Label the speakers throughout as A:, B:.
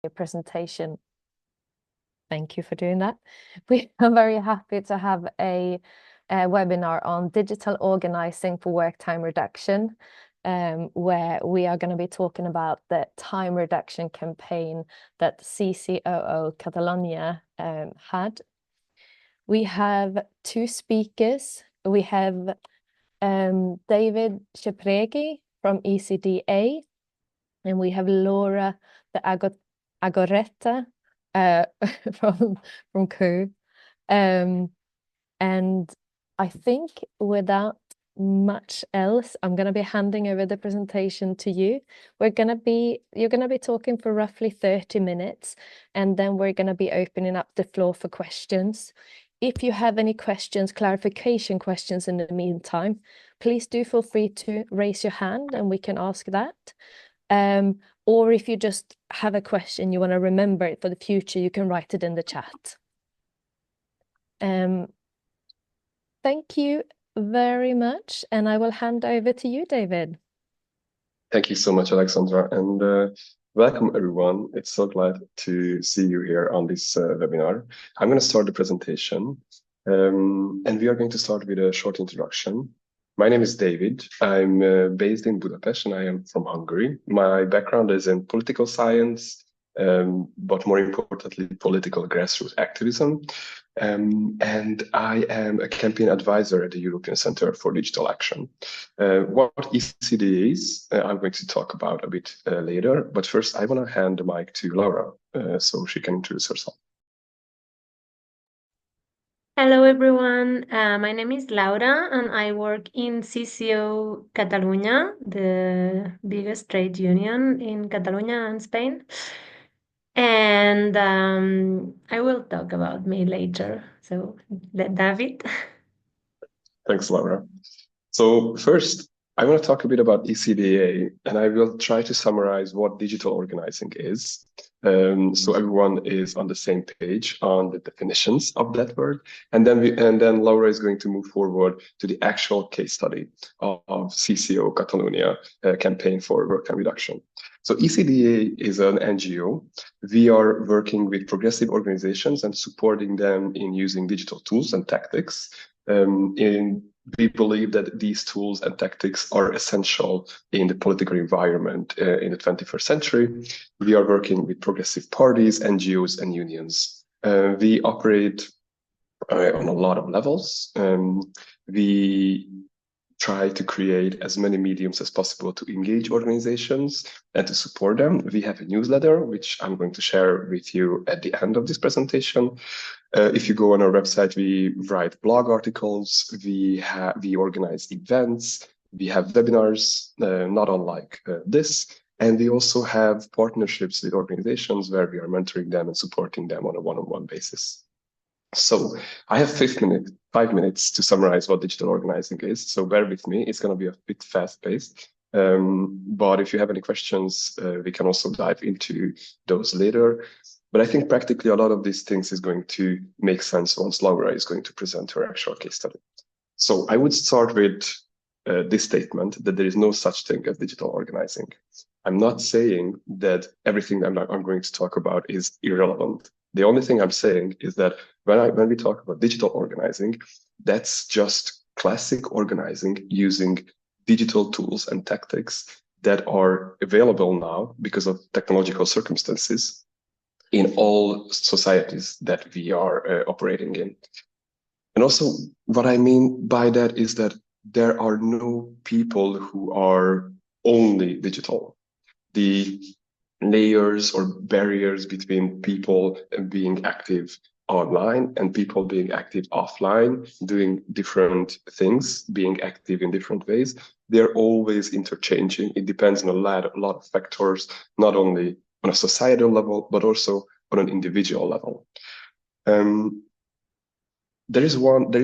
A: presentation. Thank you for doing that. We are very happy to have a webinar on digital organizing for work time reduction, where we are going to be talking about the time reduction campaign that CCOO Catalunya had. We have two speakers. We have Dávid Csepregi from ECDA, and we have Laura the Agorreta from COO. And I think without much else, I'm going to be handing over the presentation to you. You're going to be talking for roughly 30 minutes, and then we're going to be opening up the floor for questions. If you have any questions, clarification questions in the meantime, please do feel free to raise your hand and we can ask that. Or if you just have a question, you want to remember it for the future, you can write it in the chat. Thank you very much, and I will hand over to you, Dávid.
B: Thank you so much, Alexandra, and welcome everyone. It's so glad to see you here on this webinar. I'm going to start the presentation, and we are going to start with a short introduction. My name is Dávid. I'm based in Budapest, and I am from Hungary. My background is in political science, but more importantly, political grassroots activism. And I am a campaign advisor at the European Centre for Digital Action. What ECD is, I'm going to talk about a bit later, but first I want to hand the mic to Laura so she can introduce herself.
C: Hello everyone, my name is Laura and I work in CCOO Catalunya, the biggest trade union in Catalunya and Spain. And I will talk about me later. So, Dávid.
B: Thanks, Laura. So first, I want to talk a bit about ECDA, and I will try to summarize what digital organizing is. So everyone is on the same page on the definitions of that word, and then Laura is going to move forward to the actual case study of CCOO Catalunya campaign for work time reduction. So ECDA is an NGO. We are working with progressive organizations and supporting them in using digital tools and tactics. We believe that these tools and tactics are essential in the political environment in the 21st century. We are working with progressive parties, NGOs, and unions. We operate on a lot of levels. We try to create as many mediums as possible to engage organizations and to support them. We have a newsletter, which I'm going to share with you at the end of this presentation. If you go on our website, we write blog articles, we organize events, we have webinars, not unlike this. And we also have partnerships with organizations where we are mentoring them and supporting them on a one-on-one basis. So I have 5 minutes to summarize what digital organizing is. So bear with me, it's going to be a bit fast-paced. But if you have any questions, we can also dive into those later. But I think practically a lot of these things is going to make sense once Laura is going to present her actual case study. So I would start with this statement that there is no such thing as digital organizing. I'm not saying that everything I'm going to talk about is irrelevant. The only thing I'm saying is that when we talk about digital organizing, that's just classic organizing using digital tools and tactics that are available now because of technological circumstances in all societies that we are operating in. And also what I mean by that is that there are no people who are only digital. The layers or barriers between people being active online and people being active offline, doing different things, being active in different ways, they're always interchanging. It depends on a lot of factors, not only on a societal level, but also on an individual level. There is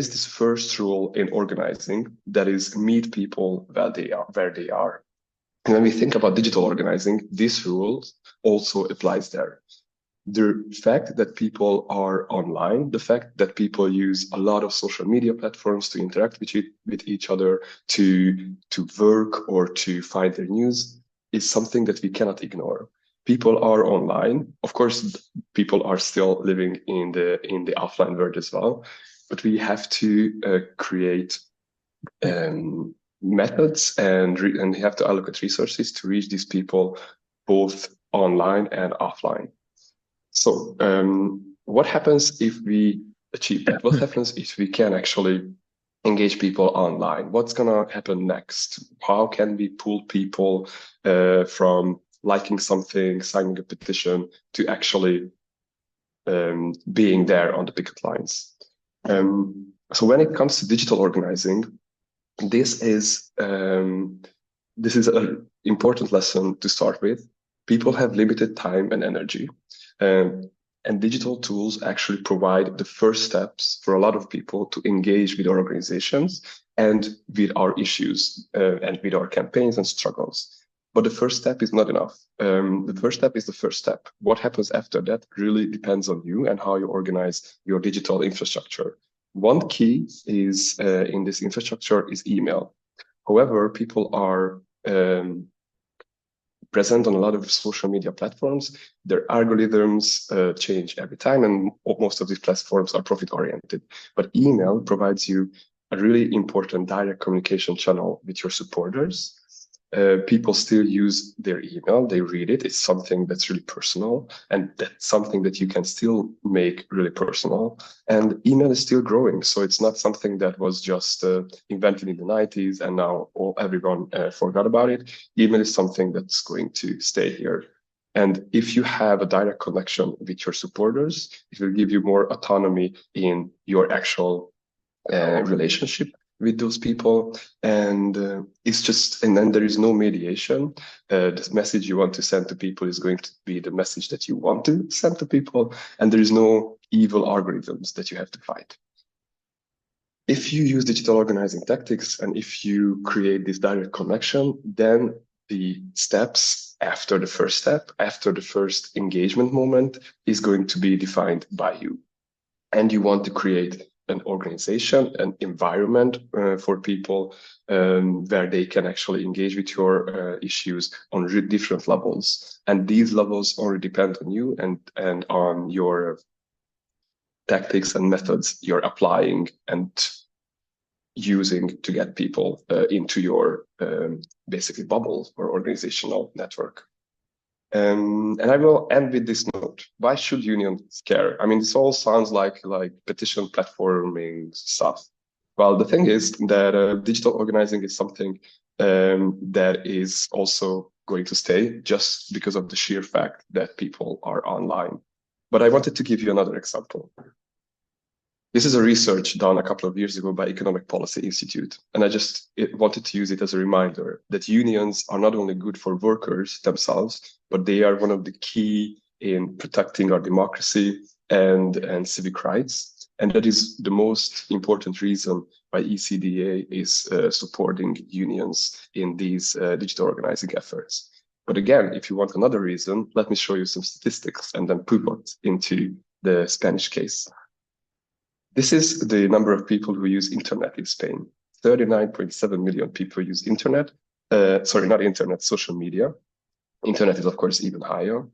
B: this first rule in organizing that is meet people where they are. And when we think about digital organizing, this rule also applies there. The fact that people are online, the fact that people use a lot of social media platforms to interact with each other, to work or to find their news, is something that we cannot ignore. people are online. Of course, people are still living in the offline world as well, but we have to create methods and have to allocate resources to reach these people both online and offline. So what happens if we achieve that? What happens if we can actually engage people online? What's going to happen next? How can we pull people from liking something, signing a petition, to actually being there on the picket lines? So when it comes to digital organizing, this is an important lesson to start with. People have limited time and energy, and digital tools actually provide the first steps for a lot of people to engage with our organizations and with our issues and with our campaigns and struggles. But the first step is not enough. The first step is the first step. What happens after that really depends on you and how you organize your digital infrastructure. One key is in this infrastructure is email. However, people are present on a lot of social media platforms. Their algorithms change every time, and most of these platforms are profit-oriented. But email provides you a really important direct communication channel with your supporters. People still use their email, they read it. It's something that's really personal, and that's something that you can still make really personal. And email is still growing, so it's not something that was just invented in the 90s and now everyone forgot about it. Email is something that's going to stay here. And if you have a direct connection with your supporters, it will give you more autonomy in your actual relationship with those people, and then there is no mediation. The message you want to send to people is going to be the message that you want to send to people, and there is no evil algorithms that you have to fight. If you use digital organizing tactics and if you create this direct connection, then the steps after the first step, after the first engagement moment, is going to be defined by you. And you want to create an organization, an environment for people where they can actually engage with your issues on different levels. And these levels only depend on you and on your tactics and methods you're applying and using to get people into your basically bubble or organizational network. And I will end with this note. Why should unions care? I mean, this all sounds like petition platforming stuff. Well, the thing is that digital organizing is something that is also going to stay just because of the sheer fact that people are online. But I wanted to give you another example. This is a research done a couple of years ago by Economic Policy Institute, and I just wanted to use it as a reminder that unions are not only good for workers themselves, but they are one of the key in protecting our democracy and civic rights. And that is the most important reason why ECDA is supporting unions in these digital organizing efforts. But again, if you want another reason, let me show you some statistics and then pivot into the Spanish case. This is the number of people who use internet in Spain. 39.7 million people use internet. Sorry, not internet, social media. Internet is, of course, even higher.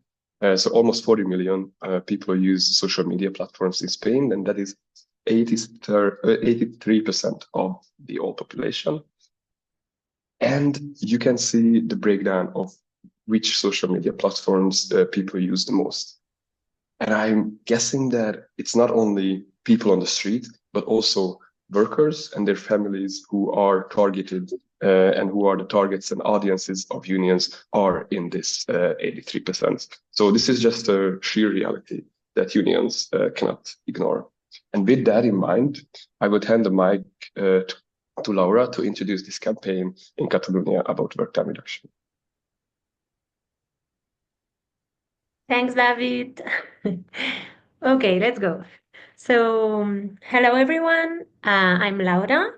B: So almost 40 million people use social media platforms in Spain, and that is 83% of the whole population. And you can see the breakdown of which social media platforms people use the most. And I'm guessing that it's not only people on the street, but also workers and their families who are targeted and who are the targets and audiences of unions are in this 83%. So this is just a sheer reality that unions cannot ignore. And with that in mind, I would hand the mic to Laura to introduce this campaign in Catalonia about work time reduction.
C: Thanks, David. Okay, let's go. So, hello everyone. I'm Laura,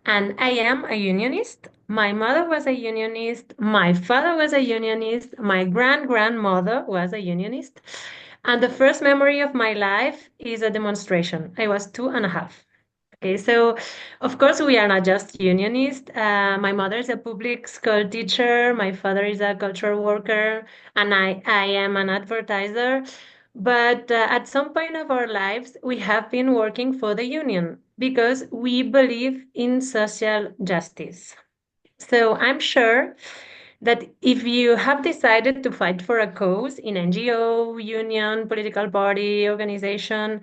C: and I am a unionist. My mother was a unionist. My father was a unionist. My grandmother was a unionist. And the first memory of my life is a demonstration. I was 2.5. Okay, so of course we are not just unionists. My mother is a public school teacher, my father is a cultural worker, and I am an advertiser. But at some point of our lives, we have been working for the union because we believe in social justice. So I'm sure that if you have decided to fight for a cause in NGO, union, political party, organization,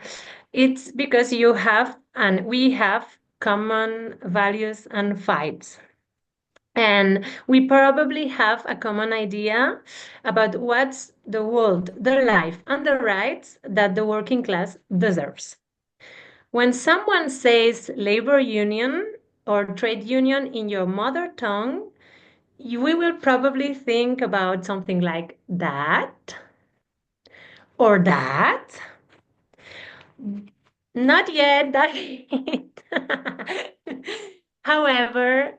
C: it's because you have and we have common values and fights. And we probably have a common idea about what's the world, the life, and the rights that the working class deserves. When someone says labor union or trade union in your mother tongue, we will probably think about something like that or that. Not yet, David. However,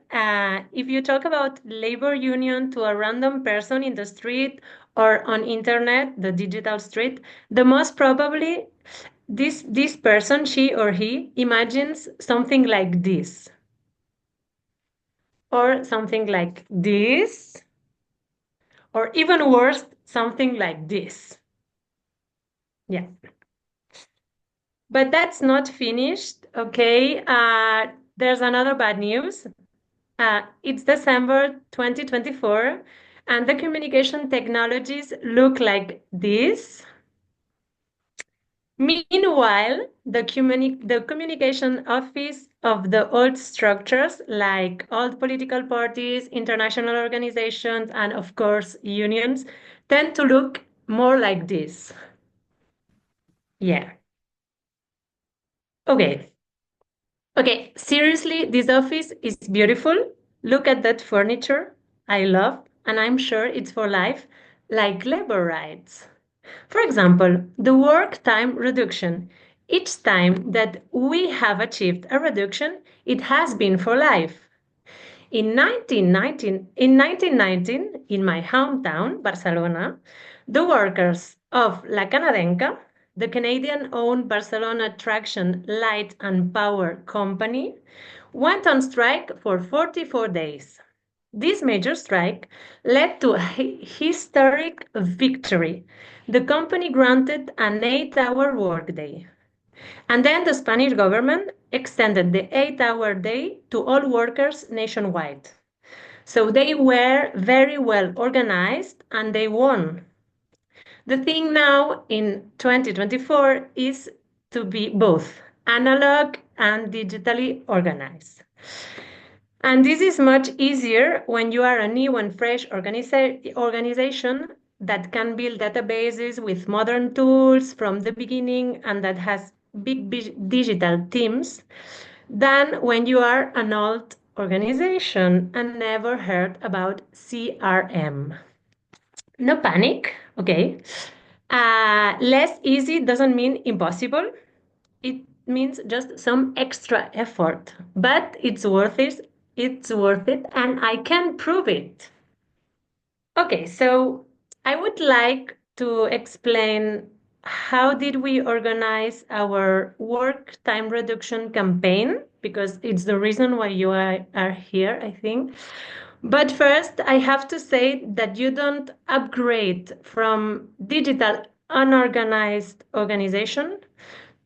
C: if you talk about labor union to a random person in the street or on internet, the digital street, the most probably this person, she or he, imagines something like this or something like this, or even worse, something like this. Yeah. But that's not finished, okay? There's another bad news. It's December 2024, and the communication technologies look like this. Meanwhile, the communication office of the old structures, like old political parties, international organizations, and of course, unions, tend to look more like this. Yeah. Okay. Okay, seriously, this office is beautiful. Look at that furniture. I love, and I'm sure it's for life, like labor rights. For example, the work time reduction. Each time that we have achieved a reduction, it has been for life. In 1919, in my hometown, Barcelona, the workers of La Canadenca, the Canadian-owned Barcelona Traction Light and Power Company, went on strike for 44 days. This major strike led to a historic victory. The company granted an 8-hour workday. And then the Spanish government extended the 8-hour day to all workers nationwide. So they were very well organized and they won. The thing now in 2024 is to be both analog and digitally organized. And this is much easier when you are a new and fresh organization that can build databases with modern tools from the beginning and that has big digital teams than when you are an old organization and never heard about CRM. No panic, okay? Less easy doesn't mean impossible. It means just some extra effort, but it's worth it. It's worth it, and I can prove it. Okay, so I would like to explain how did we organize our work time reduction campaign, because it's the reason why you are here, I think. But first, I have to say that you don't upgrade from digital unorganized organization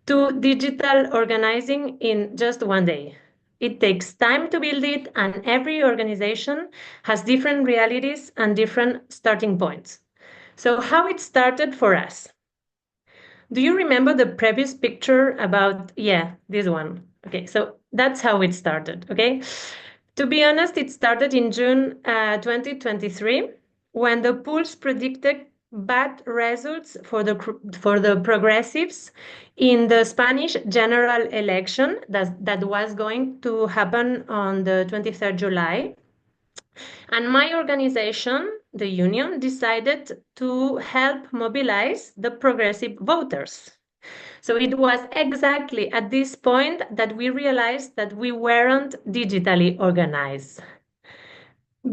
C: to digital organizing in just one day. It takes time to build it, and every organization has different realities and different starting points. So, how it started for us? Do you remember the previous picture about, yeah, this one? Okay, so that's how it started, okay? To be honest, it started in June 2023 when the polls predicted bad results for the progressives in the Spanish general election that was going to happen on the 23rd July. And my organization, the union, decided to help mobilize the progressive voters. So it was exactly at this point that we realized that we weren't digitally organized.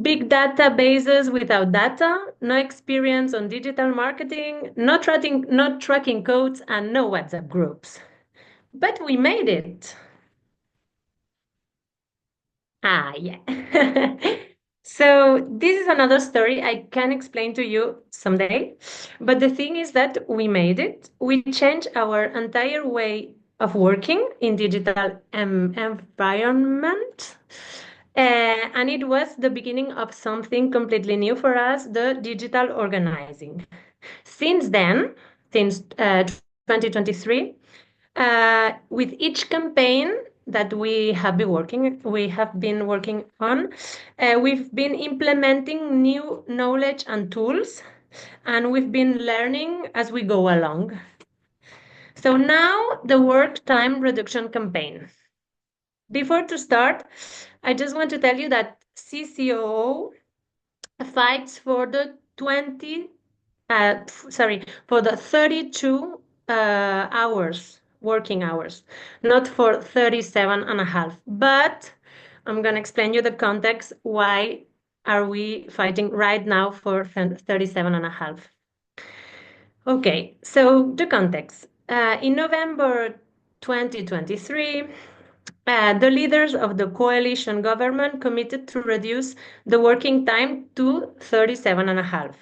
C: Big databases without data, no experience on digital marketing, not tracking codes, and no WhatsApp groups. But we made it. Yeah. So this is another story I can explain to you someday. But the thing is that we made it. We changed our entire way of working in digital environment. And it was the beginning of something completely new for us, the digital organizing. Since then, since 2023, with each campaign that we have been working on, we've been implementing new knowledge and tools, and we've been learning as we go along. So now the work time reduction campaign. Before to start, I just want to tell you that CCOO fights for the for the 32 hours, working hours, not for 37 and a half. But I'm going to explain you the context. Why are we fighting right now for 37 and a half? Okay, so the context. In November 2023, the leaders of the coalition government committed to reduce the working time to 37 and a half.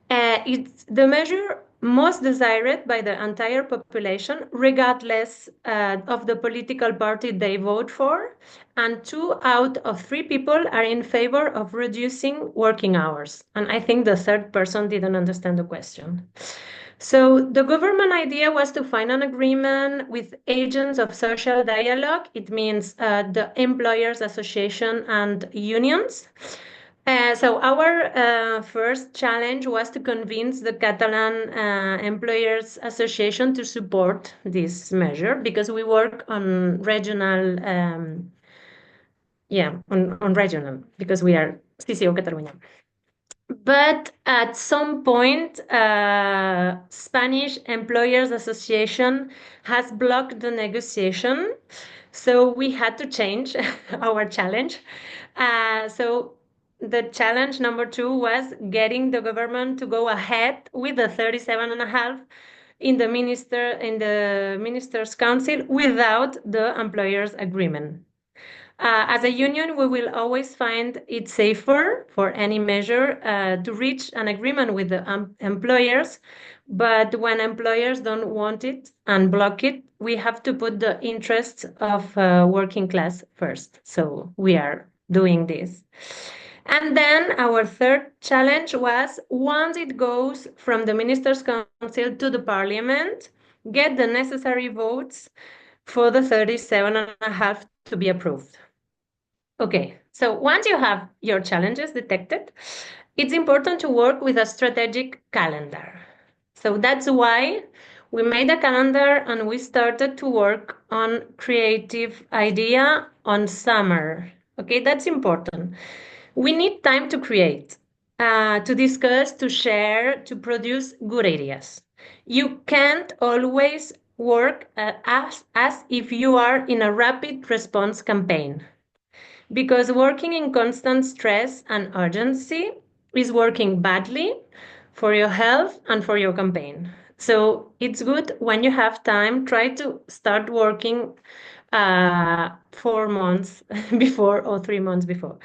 C: It's the measure most desired by the entire population, regardless of the political party they vote for, and 2 out of 3 people are in favor of reducing working hours. And I think the third person didn't understand the question. So the government idea was to find an agreement with agents of social dialogue. It means the employers association and unions. So our first challenge was to convince the Catalan Employers Association to support this measure because we work on regional, on regional because we are CCO Catalunya. But at some point, Spanish Employers Association has blocked the negotiation, so we had to change our challenge. So the challenge number 2 was getting the government to go ahead with the 37 and a half in the minister's council without the employers' agreement. As a union, we will always find it safer for any measure to reach an agreement with the employers. But when employers don't want it and block it, we have to put the interests of working class first. So we are doing this. And then our third challenge was once it goes from the Ministers' Council to the Parliament, get the necessary votes for the 37 and a half to be approved. Okay, so once you have your challenges detected, it's important to work with a strategic calendar. So that's why we made a calendar and we started to work on creative idea on summer. Okay, that's important. We need time to create, to discuss, to share, to produce good ideas. You can't always work as if you are in a rapid response campaign because working in constant stress and urgency is working badly for your health and for your campaign. So it's good when you have time, try to start working 4 months before or 3 months before.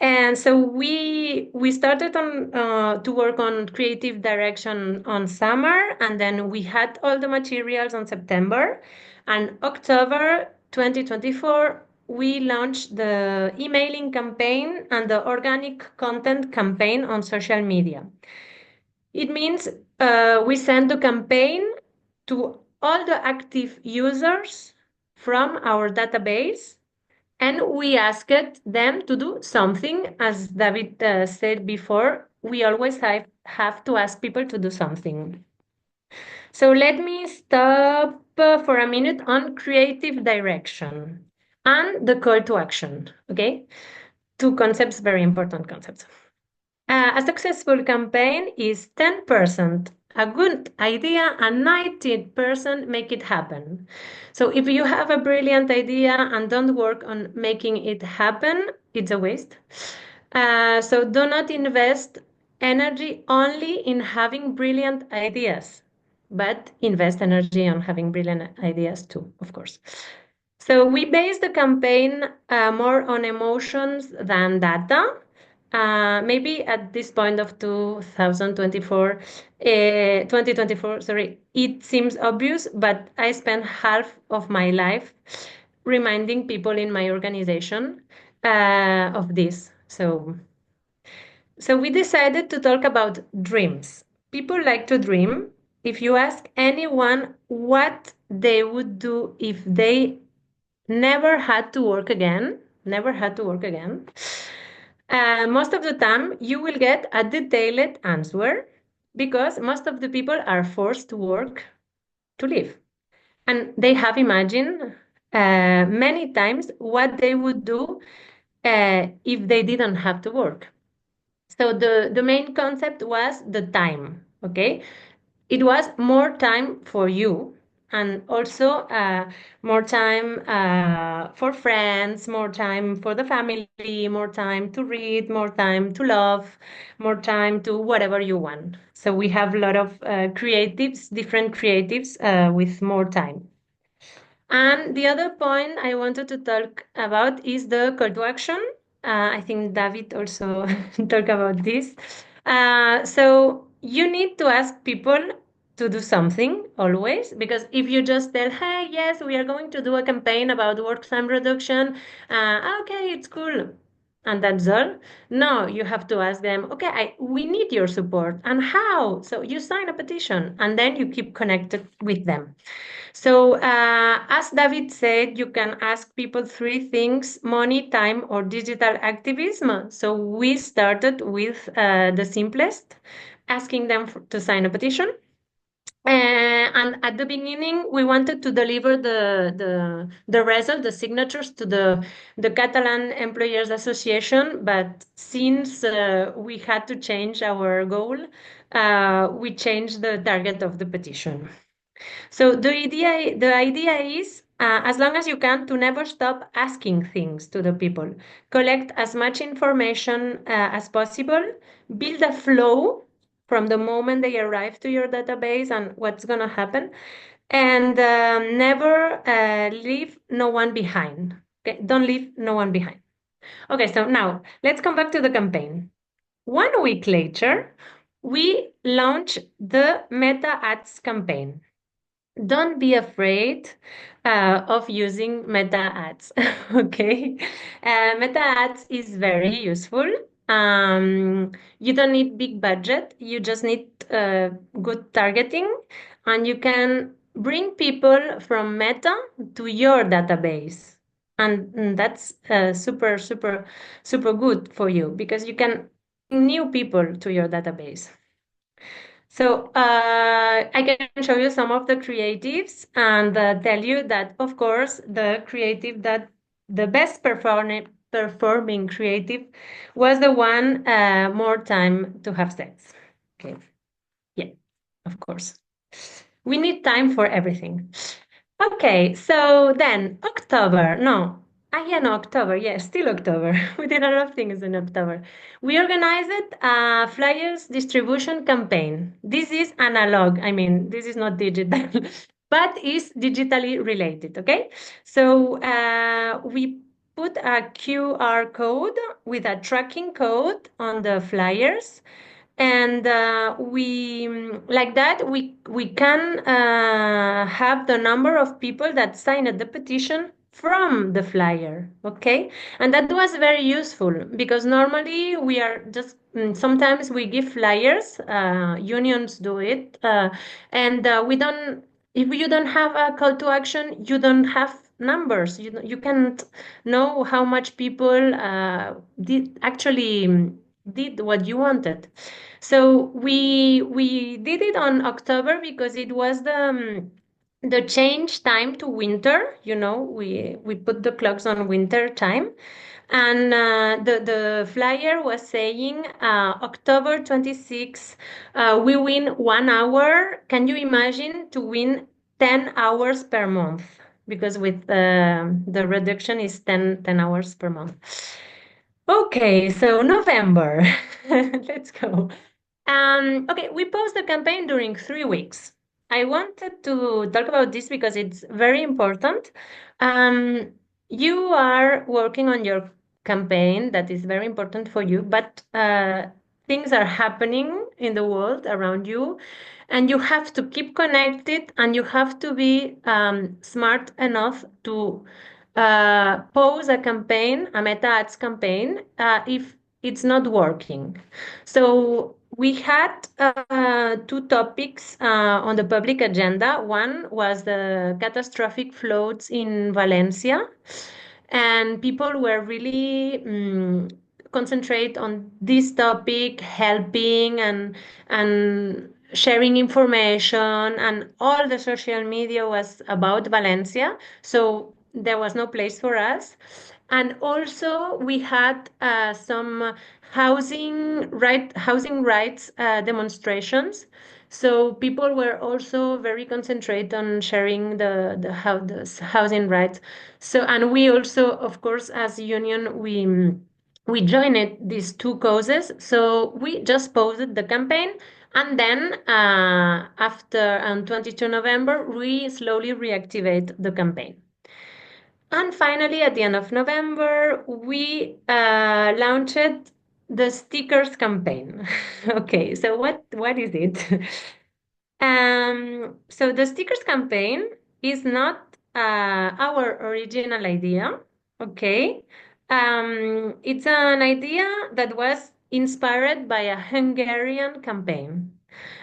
C: And so we started to work on creative direction on summer, and then we had all the materials on September. And October 2024, we launched the emailing campaign and the organic content campaign on social media. It means we send the campaign to all the active users from our database, and we asked them to do something. As David said before, we always have to ask people to do something. So let me stop for a minute on creative direction and the call to action, okay? 2 concepts, very important concepts. A successful campaign is 10% a good idea and 90% make it happen. So if you have a brilliant idea and don't work on making it happen, it's a waste. So do not invest energy only in having brilliant ideas, but invest energy on having brilliant ideas too, of course. So we based the campaign more on emotions than data. Maybe at this point of 2024, sorry, it seems obvious, but I spent half of my life reminding people in my organization of this. So we decided to talk about dreams. People like to dream. If you ask anyone what they would do if they never had to work again, never had to work again, most of the time you will get a detailed answer because most of the people are forced to work to live. And they have imagined many times what they would do if they didn't have to work. So the main concept was the time, okay? It was more time for you and also more time for friends, more time for the family, more time to read, more time to love, more time to whatever you want. So we have a lot of creatives, different creatives with more time. And the other point I wanted to talk about is the call to action. I think David also talked about this. So you need to ask people to do something always, because if you just tell, hey, yes, we are going to do a campaign about work time reduction, okay, it's cool. And that's all. No, you have to ask them, okay, we need your support. And how? So you sign a petition and then you keep connected with them. So, as David said, you can ask people three things: money, time, or digital activism. So, we started with the simplest, asking them to sign a petition. And at the beginning, we wanted to deliver the result, the signatures to the Catalan Employers Association, but since we had to change our goal, we changed the target of the petition. So the idea is, as long as you can, to never stop asking things to the people. Collect as much information as possible. Build a flow from the moment they arrive to your database and what's going to happen. And never leave no one behind. Okay? Don't leave no one behind. Okay, so now let's come back to the campaign. 1 week later, we launch the Meta Ads campaign. Don't be afraid of using meta ads. Okay, meta ads is very useful. You don't need big budget, you just need good targeting, and you can bring people from meta to your database. And that's super super super good for you because you can bring new people to your database. So I can show you some of the creatives and tell you that, of course, the best performing creative was the one more time to have sex. Okay, yeah, of course. We need time for everything. Okay, so then October. No, yeah, no, October. Yes, still October. We did a lot of things in October. We organized a flyers distribution campaign. This is analog. I mean, this is not digital, but is digitally related. Okay, so we put a QR code with a tracking code on the flyers, and we like that we can have the number of people that signed the petition from the flyer. Okay, and that was very useful because normally we are just sometimes we give flyers, unions do it, and we don't, if you don't have a call to action, you don't have numbers, you can't know how much people did actually did what you wanted. So we did it on October because it was the change time to winter. You know, we put the clocks on winter time, and the flyer was saying October 26th, we win 1 hour. Can you imagine to win 10 hours per month? Because with the reduction is 10 hours per month. Okay, so November. Let's go. Okay, we paused the campaign during 3 weeks. I wanted to talk about this because it's very important. Um, you are working on your campaign that is very important for you, but things are happening in the world around you, and you have to keep connected and you have to be smart enough to pose a campaign, a meta ads campaign, if it's not working. So we had two topics on the public agenda. One was the catastrophic floods in Valencia, and people were really concentrate on this topic, helping and sharing information, and all the social media was about Valencia. So there was no place for us. And also we had some housing rights demonstrations. So people were also very concentrated on sharing the housing rights. So, and we also, of course, as a union, we joined these two causes. So we just posted the campaign, and then after on 22 November, we slowly reactivate the campaign. And finally, at the end of November, we launched the stickers campaign. Okay, so what is it? So the stickers campaign is not our original idea. Okay, it's an idea that was inspired by a Hungarian campaign.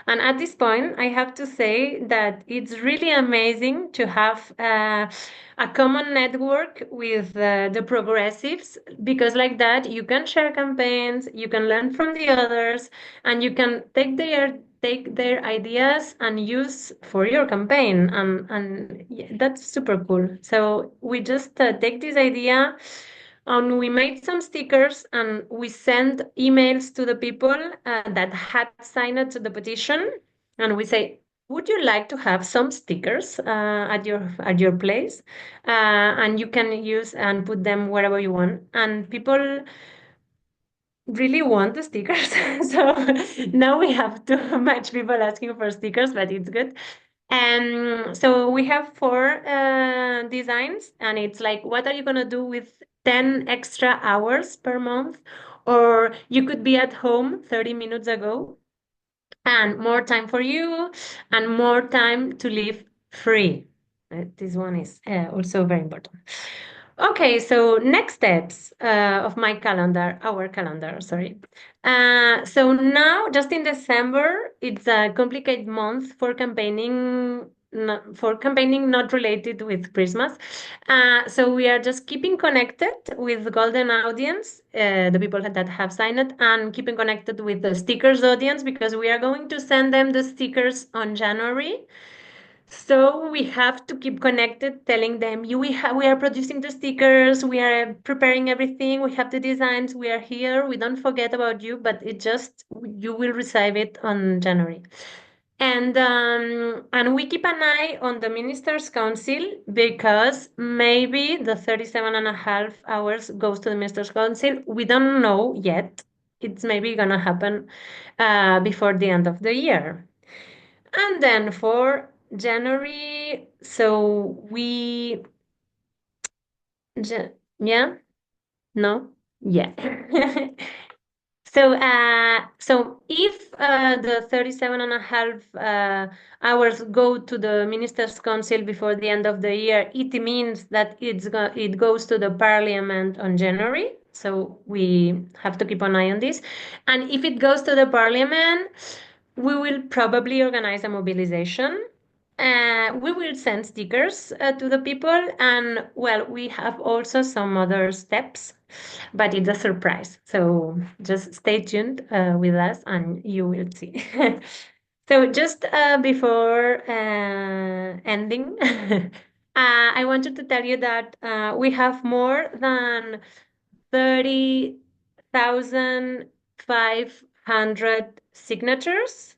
C: And at this point, I have to say that it's really amazing to have a common network with the progressives, because like that you can share campaigns, you can learn from the others, and you can take their ideas and use for your campaign. And yeah, that's super cool. So we just take this idea and we made some stickers and we sent emails to the people that had signed to the petition. And we say, would you like to have some stickers at your place? And you can use and put them wherever you want. And people really want the stickers. So now we have too much people asking for stickers, but it's good. And so we have four designs, and it's like, what are you gonna do with 10 extra hours per month? Or you could be at home 30 minutes ago, and more time for you, and more time to live free. This one is also very important. Okay, so next steps of my calendar, our calendar, sorry. So now, just in December, it's a complicated month for campaigning, not related with Christmas. So we are just keeping connected with the golden audience, the people that have signed it, and keeping connected with the stickers audience, because we are going to send them the stickers on January. So we have to keep connected, telling them we are producing the stickers, we are preparing everything, we have the designs, we are here, we don't forget about you, but it just you will receive it on January. And we keep an eye on the Ministers' Council, because maybe the 37 and a half hours goes to the Ministers' Council. We don't know yet. It's maybe gonna happen before the end of the year. And then for January, so yeah, no, yeah. So if the 37 and a half hours go to the Ministers' Council before the end of the year, it means that it goes to the Parliament on January. So we have to keep an eye on this. And if it goes to the Parliament, we will probably organize a mobilization. We will send stickers to the people, and well, we have also some other steps, but it's a surprise. So just stay tuned with us, and you will see. So just before ending, I wanted to tell you that we have more than 30,500 signatures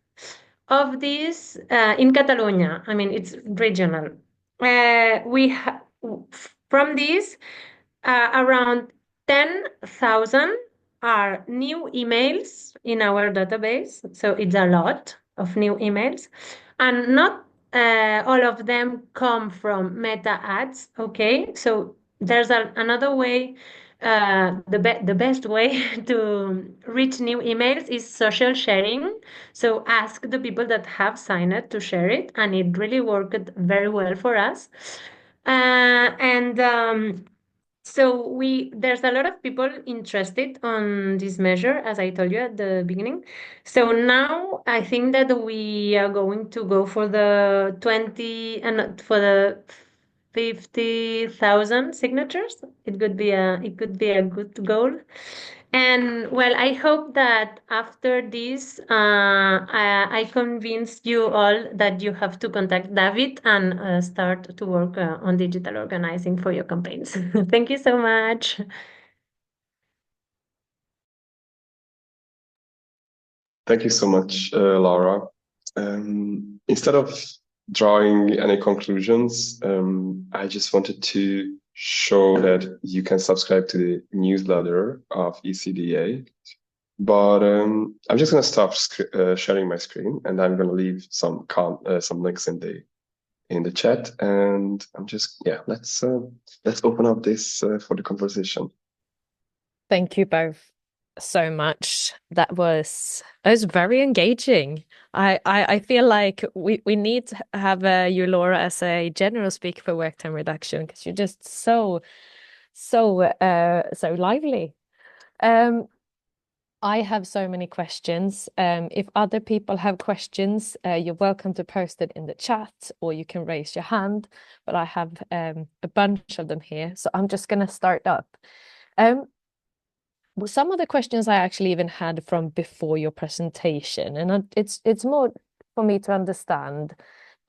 C: of these in Catalonia. I mean, it's regional. From these, around 10,000 are new emails in our database. So it's a lot of new emails. And not all of them come from meta ads. Okay, so there's another way. The best way to reach new emails is social sharing. So ask the people that have signed it to share it, and it really worked very well for us. And So there's a lot of people interested on this measure, as I told you at the beginning. So now I think that we are going to go for the 20 and for the 50,000 signatures. It could be a good goal. And well, I hope that after this, I convinced you all that you have to contact David and start to work on digital organizing for your campaigns. Thank you so much.
B: Thank you so much, Laura. Instead of drawing any conclusions, I just wanted to show that you can subscribe to the newsletter of ECDA. But I'm just going to stop sharing my screen, and I'm going to leave some links in the chat. And I'm just let's open up this for the conversation.
A: Thank you both so much. That was very engaging. I feel like we need to have you, Laura, as a general speaker for work time reduction, because you're just so lively. I have so many questions. If other people have questions, you're welcome to post it in the chat, or you can raise your hand. But I have a bunch of them here, so I'm just going to start up. Some of the questions I actually even had from before your presentation, and it's more for me to understand.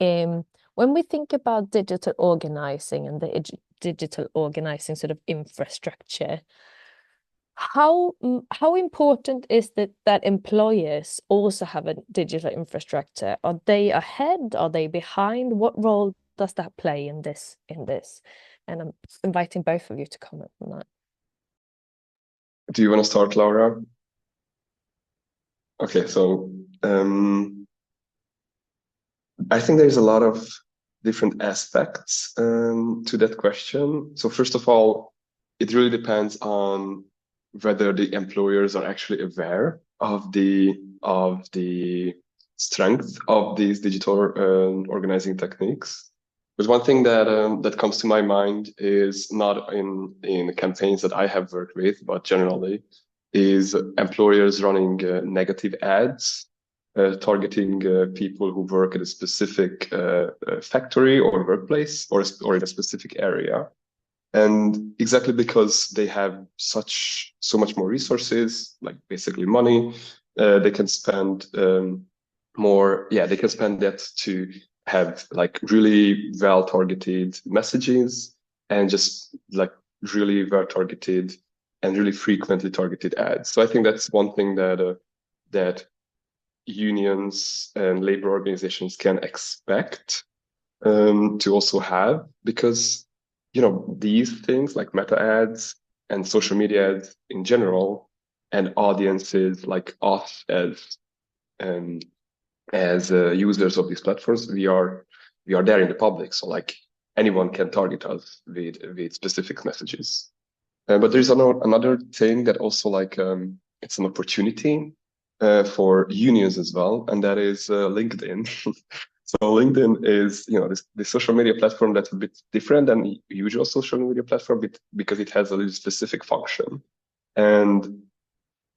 A: When we think about digital organizing and the digital organizing sort of infrastructure, how important is it that employers also have a digital infrastructure? Are they ahead? Are they behind? What role does that play in this? And I'm inviting both of you to comment on that.
B: Do you want to start, Laura? Okay, so I think there's a lot of different aspects to that question. So first of all, it really depends on whether the employers are actually aware of the strength of these digital organizing techniques. But one thing that comes to my mind is not in campaigns that I have worked with, but generally, is employers running negative ads targeting people who work at a specific factory or workplace or in a specific area. And exactly because they have so much more resources, like basically money, they can spend more. Yeah, they can spend that to have like really well targeted messages and just like really well targeted and really frequently targeted ads. So I think that's one thing that unions and labor organizations can expect to also have, because these things like meta ads and social media ads in general, and audiences like us as users of these platforms, we are there in the public, so like anyone can target us with specific messages. But there's another thing that also like it's an opportunity for unions as well, and that is LinkedIn. So LinkedIn is, this social media platform that's a bit different than usual social media platform because it has a little specific function. And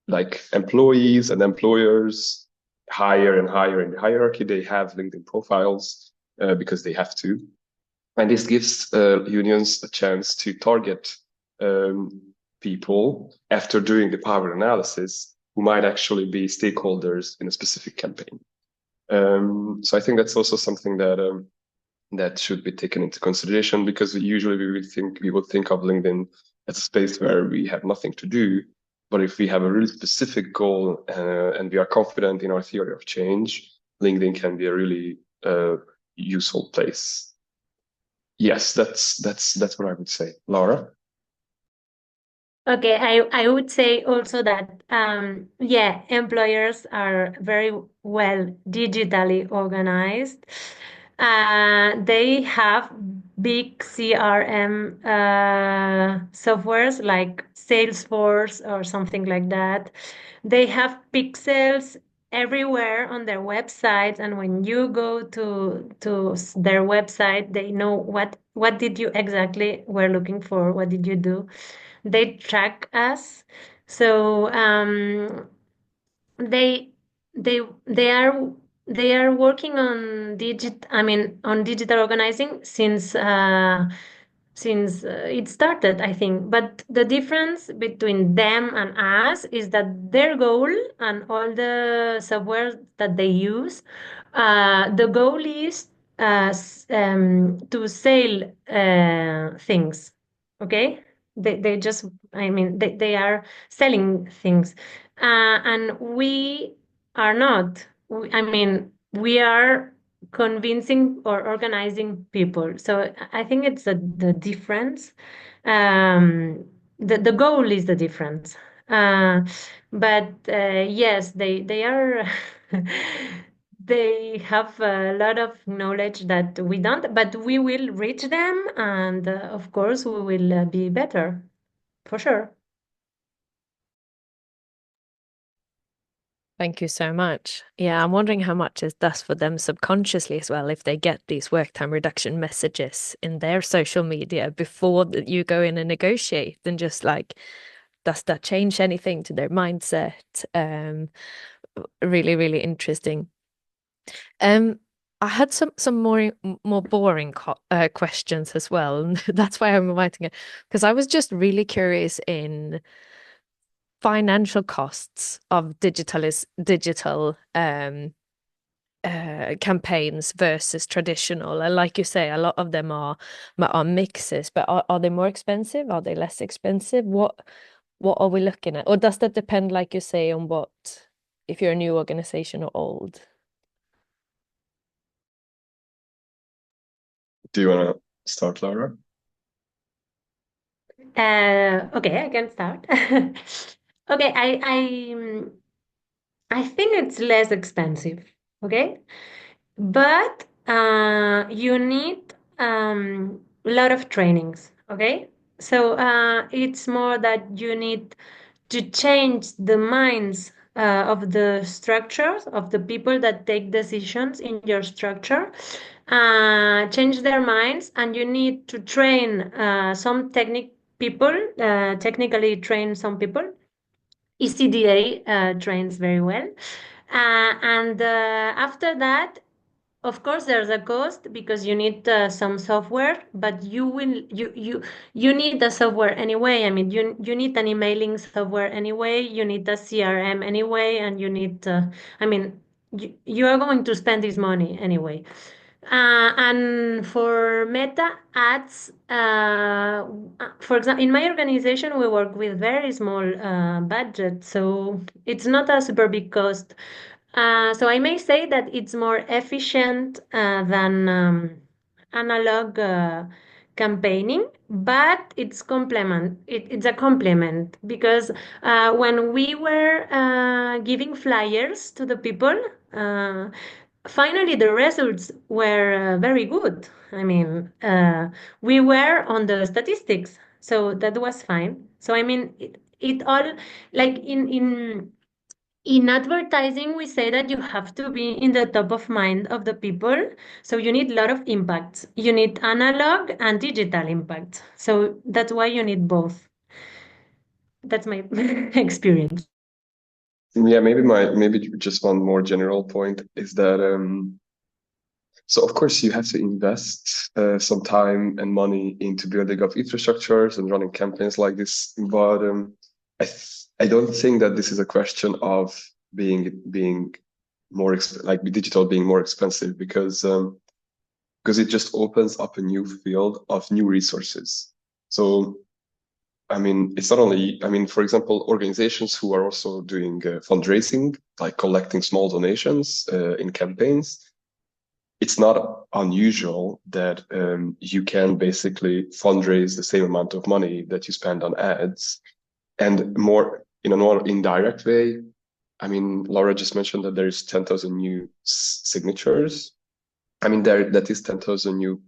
B: like employees and employers higher and higher in the hierarchy, they have LinkedIn profiles because they have to. And this gives unions a chance to target people after doing the power analysis who might actually be stakeholders in a specific campaign. So I think that's also something that should be taken into consideration, because usually we would think of LinkedIn as a space where we have nothing to do. But if we have a really specific goal and we are confident in our theory of change, LinkedIn can be a really useful place. Yes, that's what I would say. Laura?
C: Okay, I would say also that employers are very well digitally organized. They have big CRM softwares like Salesforce or something like that. They have pixels everywhere on their websites, and when you go to their website, they know what did you exactly were looking for, what did you do. They track us. So they they they are they are working on on digital organizing since it started, I think. But the difference between them and us is that their goal and all the software that they use, the goal is to sell things. Okay, they just they are selling things, and we are not. We are convincing or organizing people. So I think it's the difference. The goal is the difference. Uh, but yes, they are. They have a lot of knowledge that we don't, but we will reach them, and of course, we will be better for sure.
A: Thank you so much. Yeah, I'm wondering how much is thus for them subconsciously as well, if they get these work time reduction messages in their social media before you go in and negotiate, and just like, does that change anything to their mindset? Really, really interesting. I had some more boring questions as well, and that's why I'm inviting it, because I was just really curious in financial costs of digital campaigns versus traditional. And like you say, a lot of them are mixes, but are they more expensive? Are they less expensive? What are we looking at? Or does that depend, like you say, on what, if you're a new organization or old?
B: Do you want to start, Laura?
C: Okay, I can start. Okay, I think it's less expensive. Okay, but you need a lot of trainings. Okay, so it's more that you need to change the minds of the structures of the people that take decisions in your structure, change their minds, and you need to train some people, technically train some people. ECDA trains very well. And after that, of course, there's a cost because you need some software, but you need the software anyway. I mean, you need an emailing software anyway. You need a CRM anyway, and you need. You are going to spend this money anyway. And for meta ads, for example, in my organization, we work with very small budget, so it's not a super big cost. So I may say that it's more efficient than analog campaigning, but it's a complement because when we were giving flyers to the people, finally the results were very good. We were on the statistics, so that was fine. So it all, like in advertising, we say that you have to be in the top of mind of the people. So you need a lot of impacts. You need analog and digital impact. So that's why you need both. That's my experience.
B: Yeah, maybe just one more general point is that so of course you have to invest some time and money into building up infrastructures and running campaigns like this, but I don't think that this is a question of being more like digital being more expensive because it just opens up a new field of new resources. So it's not only, for example, organizations who are also doing fundraising, like collecting small donations in campaigns. It's not unusual that you can basically fundraise the same amount of money that you spend on ads, and more in a more indirect way. Laura just mentioned that there's 10,000 new signatures. I mean, that is 10,000 new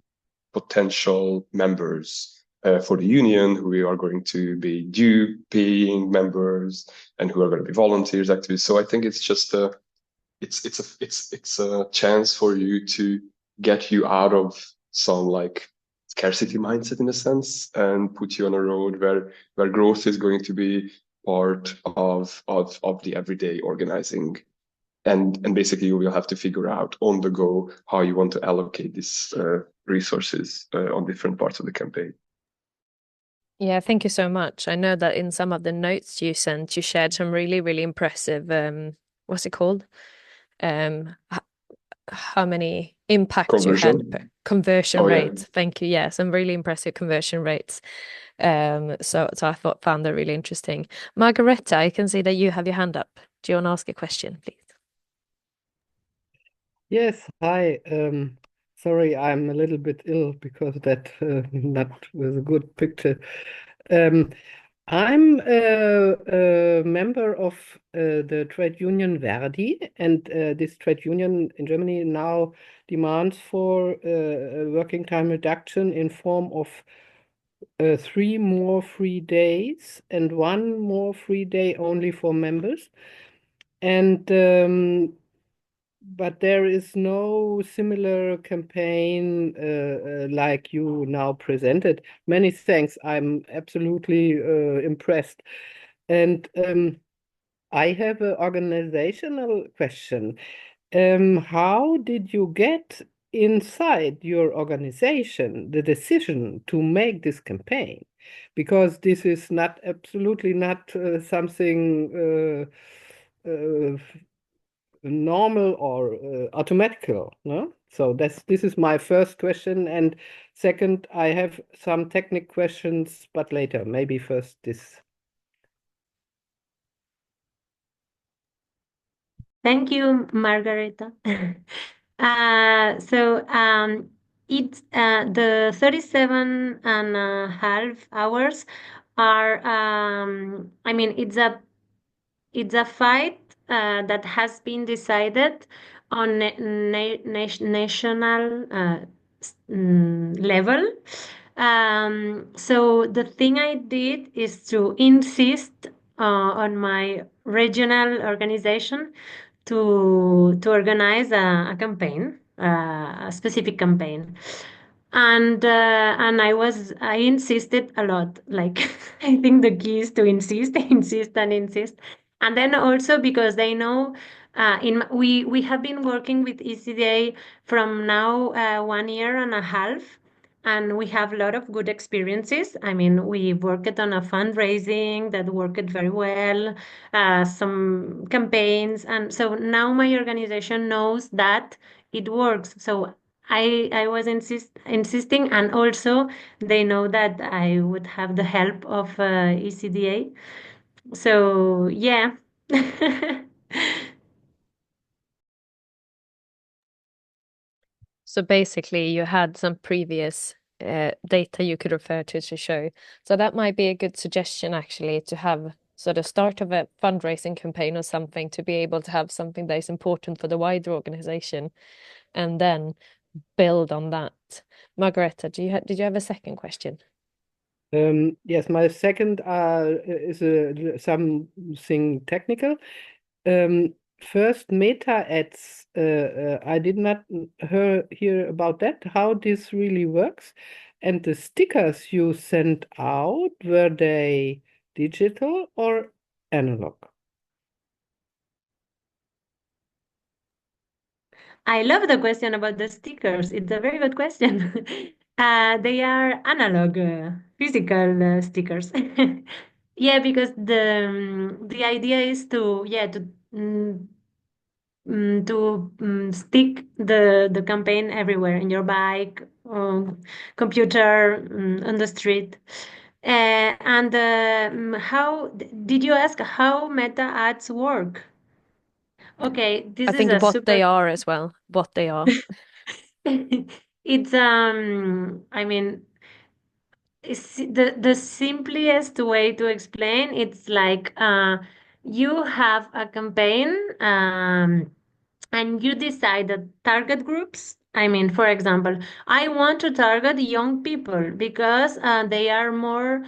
B: potential members for the union who are going to be due paying members and who are going to be volunteers, activists. So I think it's just it's a chance for you to get you out of some like scarcity mindset in a sense and put you on a road where growth is going to be part of the everyday organizing. And basically you will have to figure out on the go how you want to allocate these resources on different parts of the campaign.
A: Yeah, thank you so much. I know that in some of the notes you sent, you shared some really, really impressive, what's it called? How many impacts you had per
B: Conversion.
A: conversion
B: Oh, yeah.
A: rate. Thank you. Yeah, some really impressive conversion rates. So I found that really interesting. Margareta, I can see that you have your hand up. Do you want to ask a question, please?
D: Yes, hi. Sorry, I'm a little bit ill because that not was a good picture. Um, I'm a member of the trade union Verdi, and this trade union in Germany now demands for a working time reduction in form of 3 more free days and 1 more free day only for members. And but there is no similar campaign like you now presented. Many thanks. I'm absolutely impressed. And I have an organizational question. How did you get inside your organization the decision to make this campaign? Because this is not absolutely not something normal or automatical, no? So this is my first question. And second, I have some technical questions, but later. Maybe first this.
C: Thank you, Margareta. It's the 37 and a half hours are, I mean, it's a fight that has been decided on national level. So the thing I did is to insist on my regional organization to organize a campaign, a specific campaign. And I insisted a lot. Like I think the key is to insist, insist and insist. And then also because they know we have been working with ECDA from now 1 year and a half, and we have a lot of good experiences. I mean, we worked on a fundraising that worked very well, some campaigns, and so now my organization knows that it works. So I was insisting, and also they know that I would have the help of ECDA. So yeah.
A: So basically, you had some previous data you could refer to show. So that might be a good suggestion actually to have sort of start of a fundraising campaign or something to be able to have something that is important for the wider organization, and then build on that. Margareta, did you have a second question?
D: Yes, my second is something technical. First, meta ads. I did not hear about that, how this really works. And the stickers you sent out, were they digital or analog?
C: I love the question about the stickers. It's a very good question. They are analog, physical stickers. Yeah, because the idea is to stick the campaign everywhere in your bike, computer, on the street. And how did you ask how meta ads work? Okay, this
A: I
C: is
A: think
C: a
A: what they
C: super.
A: are as well, what they are.
C: It's I mean, it's the simplest way to explain it's like you have a campaign, and you decide the target groups I mean, for example, I want to target young people because they are more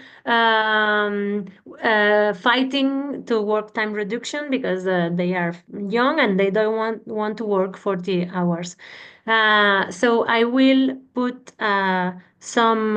C: fighting to work time reduction because they are young and they don't want to work 40 hours. So I will put some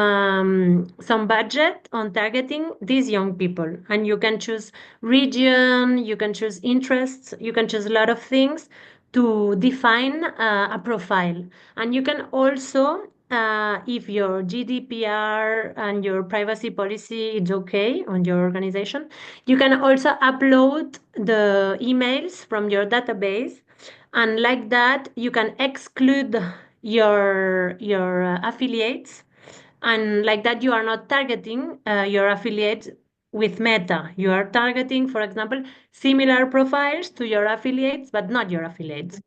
C: budget on targeting these young people, and you can choose region, you can choose interests, you can choose a lot of things to define a profile. And you can also, if your GDPR and your privacy policy is okay on your organization, you can also upload the emails from your database. And like that, you can exclude your affiliates. And like that, you are not targeting your affiliates with Meta. You are targeting, for example, similar profiles to your affiliates, but not your affiliates.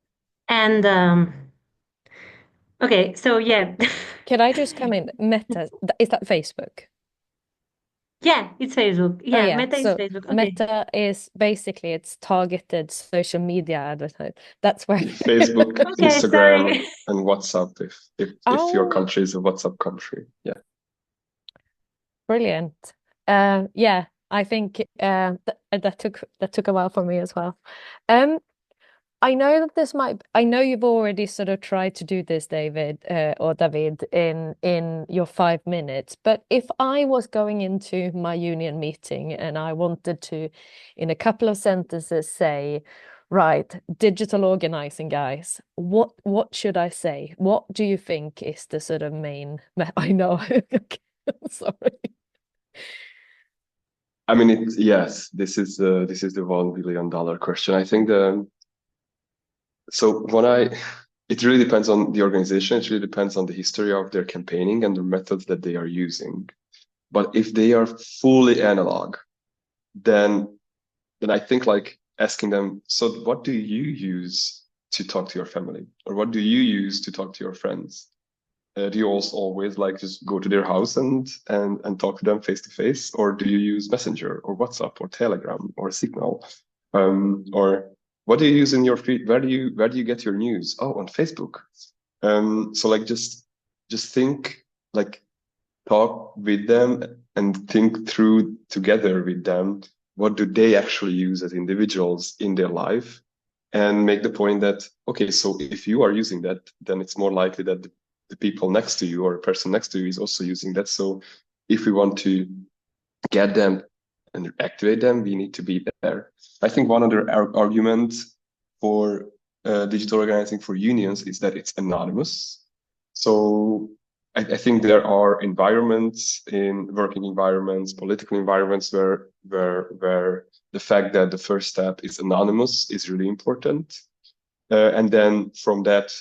C: And okay, so yeah.
A: Can I just come in? Meta, is that Facebook?
C: Yeah, it's Facebook.
A: Oh
C: Yeah,
A: yeah,
C: Meta is
A: so
C: Facebook. Okay.
A: Meta is basically it's targeted social media advertising. That's where
B: Facebook,
C: Okay,
B: Instagram,
C: sorry.
B: and WhatsApp if your
A: Oh,
B: country is a WhatsApp country. Yeah.
A: brilliant. Yeah, I think that took a while for me as well. I know that I know you've already sort of tried to do this, David, or David, in your 5 minutes, but if I was going into my union meeting and I wanted to, in a couple of sentences, say, right, digital organizing, guys, what should I say? What do you think is the sort of main? I know, sorry.
B: I mean, yes, this is the $1 billion question. I think it really depends on the organization. It really depends on the history of their campaigning and the methods that they are using. But if they are fully analog, then I think like asking them, so what do you use to talk to your family, or what do you use to talk to your friends? Do you also always like just go to their house and talk to them face to face, or do you use Messenger or WhatsApp or Telegram or Signal, or what do you use in your feed? Where do you get your news? Oh, on Facebook. So like just think, like talk with them and think through together with them, what do they actually use as individuals in their life, and make the point that, okay, so if you are using that, then it's more likely that the people next to you or a person next to you is also using that. So if we want to get them and activate them, we need to be there. I think one other argument for digital organizing for unions is that it's anonymous. So I think there are environments, in working environments, political environments, where the fact that the first step is anonymous is really important. And then from that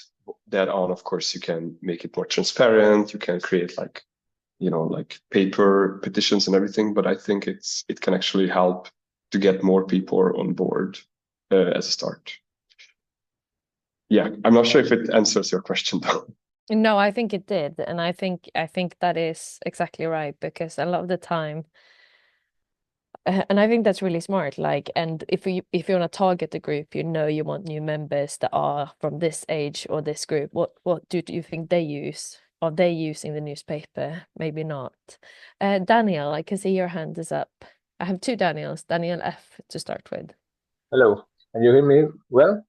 B: on, of course, you can make it more transparent. You can create like, like paper petitions and everything. But I think it can actually help to get more people on board as a start. Yeah, I'm not sure if it answers your question though.
A: No, I think it did, and I think that is exactly right, because a lot of the time, and I think that's really smart. Like, and if you want to target a group, you want new members that are from this age or this group. What do you think they use? Are they using the newspaper? Maybe not. Daniel, I can see your hand is up. I have two Daniels. Daniel F to start with.
E: Hello, can you hear me well?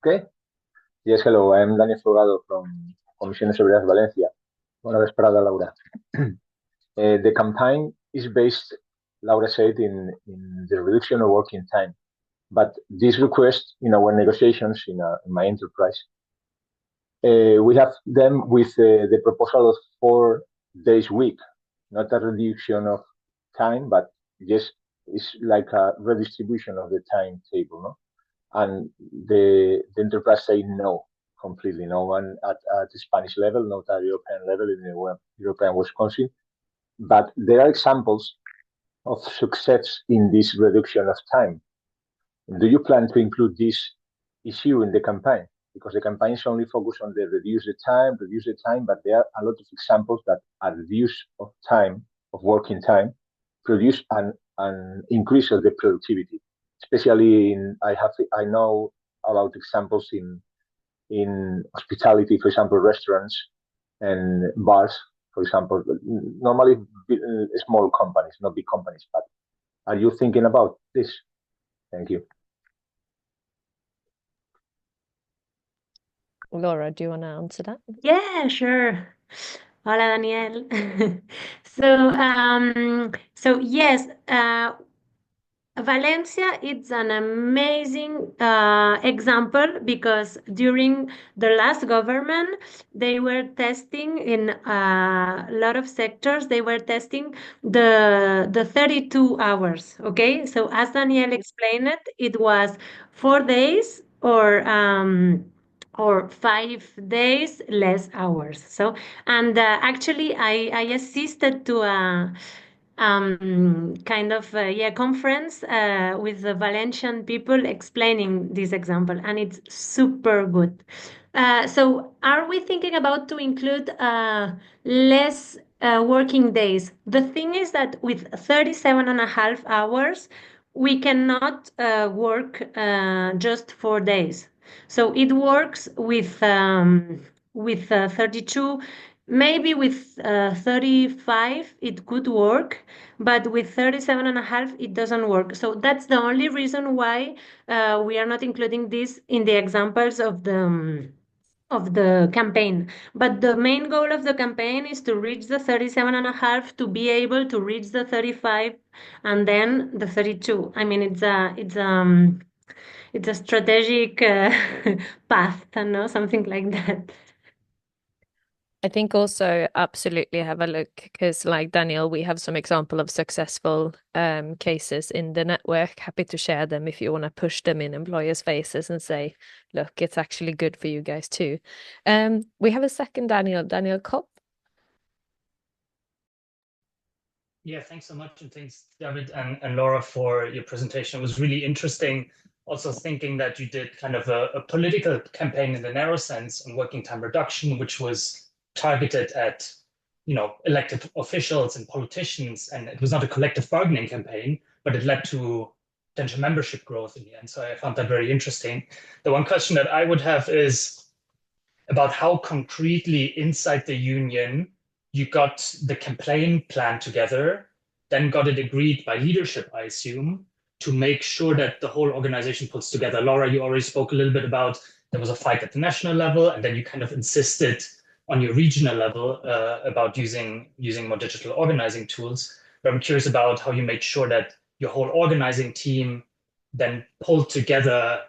E: Okay. Yes, hello. I'm Daniel Folgado from Comisiones Obreras Valencia. Una vez parada, Laura. The campaign is based, Laura said, in the reduction of working time. But this request in our negotiations in my enterprise, we have them with the proposal of 4 days a week, not a reduction of time, but just it's like a redistribution of the timetable, no? And the enterprise say no, completely no one at the Spanish level, not at European level in the European Wisconsin. But there are examples of success in this reduction of time. Do you plan to include this issue in the campaign? Because the campaign is only focused on the reduce the time, but there are a lot of examples that at reduce of time, of working time, produce an increase of the productivity. Especially I know about examples in in hospitality, for example, restaurants and bars, for example, normally small companies, not big companies, but are you thinking about this? Thank you.
A: Laura, do you want to answer that?
C: Yeah, sure. Hola, Daniel. So yes, Valencia, it's an amazing example because during the last government, they were testing in a lot of sectors. They were testing the 32 hours. Okay, so as Daniel explained it, it was 4 days or 5 days less hours. So and actually, I assisted to a kind of conference with the Valencian people explaining this example, and it's super good. So are we thinking about to include less working days? The thing is that with 37 and a half hours, we cannot work just 4 days. So it works with 32. Maybe with 35 it could work, but with 37 and a half it doesn't work. So that's the only reason why we are not including this in the examples of the campaign. But the main goal of the campaign is to reach the 37 and a half, to be able to reach the 35 and then the 32. I mean, it's a strategic path, no, something like that.
A: I think also absolutely have a look because, like Daniel, we have some example of successful cases in the network. Happy to share them if you want to push them in employers' faces and say, look, it's actually good for you guys too. We have a second Daniel Kopp.
F: Yeah, thanks so much. And thanks, David and Laura, for your presentation. It was really interesting. Also thinking that you did kind of a political campaign in the narrow sense on working time reduction, which was targeted at, elected officials and politicians. And it was not a collective bargaining campaign, but it led to potential membership growth in the end. So I found that very interesting. The one question that I would have is about how concretely inside the union you got the campaign plan together, then got it agreed by leadership, I assume, to make sure that the whole organization puts together. Laura, you already spoke a little bit about there was a fight at the national level, and then you kind of insisted on your regional level about using more digital organizing tools. But I'm curious about how you made sure that your whole organizing team then pulled together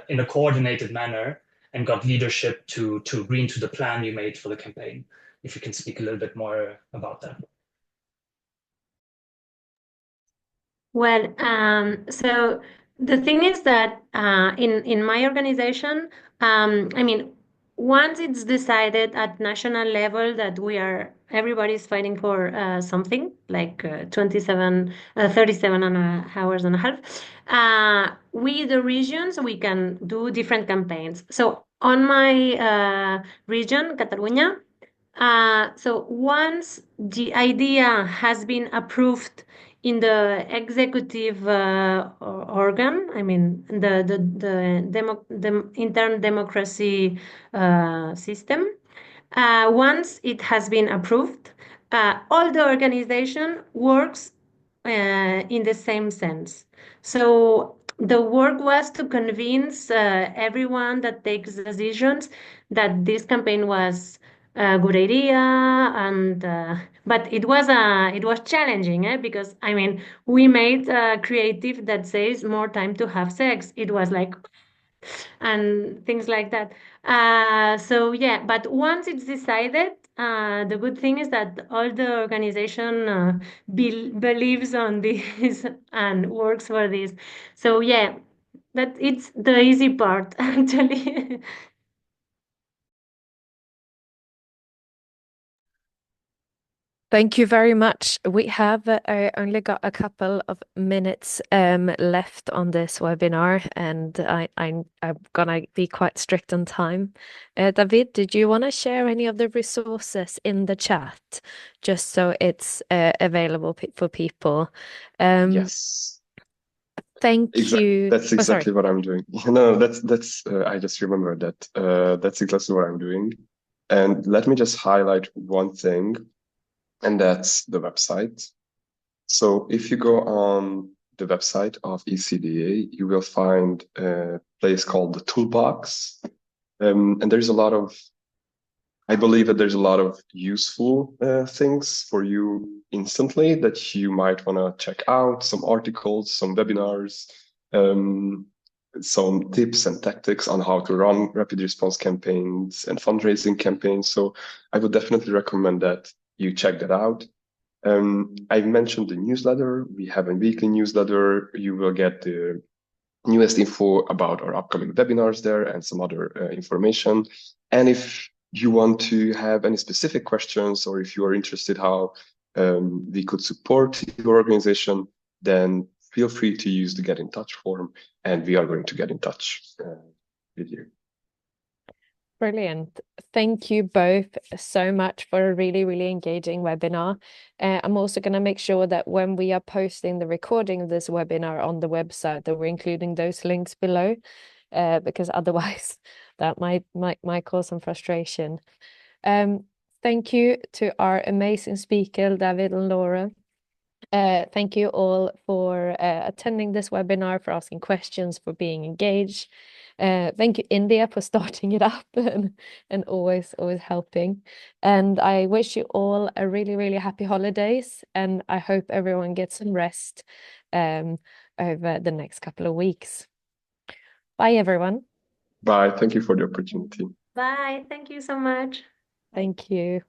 F: in a coordinated manner and got leadership to agree to the plan you made for the campaign. If you can speak a little bit more about that.
C: Well, so the thing is that in my organization, I mean, once it's decided at national level that everybody's fighting for something like 37 and hours and a half, we, the regions, we can do different campaigns. So on my region, Catalunya, so once the idea has been approved in the executive organ, I mean the intern democracy system, once it has been approved, all the organization works in the same sense. So the work was to convince everyone that takes decisions that this campaign was a good idea, and but it was challenging, because I mean we made creative that says more time to have sex. It was like and things like that. So yeah, but once it's decided, the good thing is that all the organization believes on this and works for this. So yeah, that it's the easy part actually.
A: Thank you very much. We have only got a couple of minutes left on this webinar, and I'm gonna be quite strict on time. David, did you want to share any of the resources in the chat, just so it's available for people?
B: Yes.
A: Thank you.
B: That's
A: Oh, sorry.
B: exactly what I'm doing. No, that's I just remembered that that's exactly what I'm doing. And let me just highlight one thing, and that's the website. So if you go on the website of ECDA, you will find a place called the Toolbox. And there's a lot of, I believe that there's a lot of useful things for you instantly that you might want to check out, some articles, some webinars, some tips and tactics on how to run rapid response campaigns and fundraising campaigns. So I would definitely recommend that you check that out. I mentioned the newsletter. We have a weekly newsletter. You will get the newest info about our upcoming webinars there and some other information. And if you want to have any specific questions, or if you are interested how we could support your organization, then feel free to use the Get in Touch form, and we are going to get in touch with you.
A: Brilliant. Thank you both so much for a really, really engaging webinar. I'm also going to make sure that when we are posting the recording of this webinar on the website, that we're including those links below, because otherwise that might cause some frustration. Thank you to our amazing speaker, David and Laura. Thank you all for attending this webinar, for asking questions, for being engaged. Thank you, India, for starting it up and always helping. And I wish you all a really, really happy holidays, and I hope everyone gets some rest over the next couple of weeks. Bye, everyone.
B: Bye. Thank you for the opportunity.
C: Bye. Thank you so much.
A: Thank you.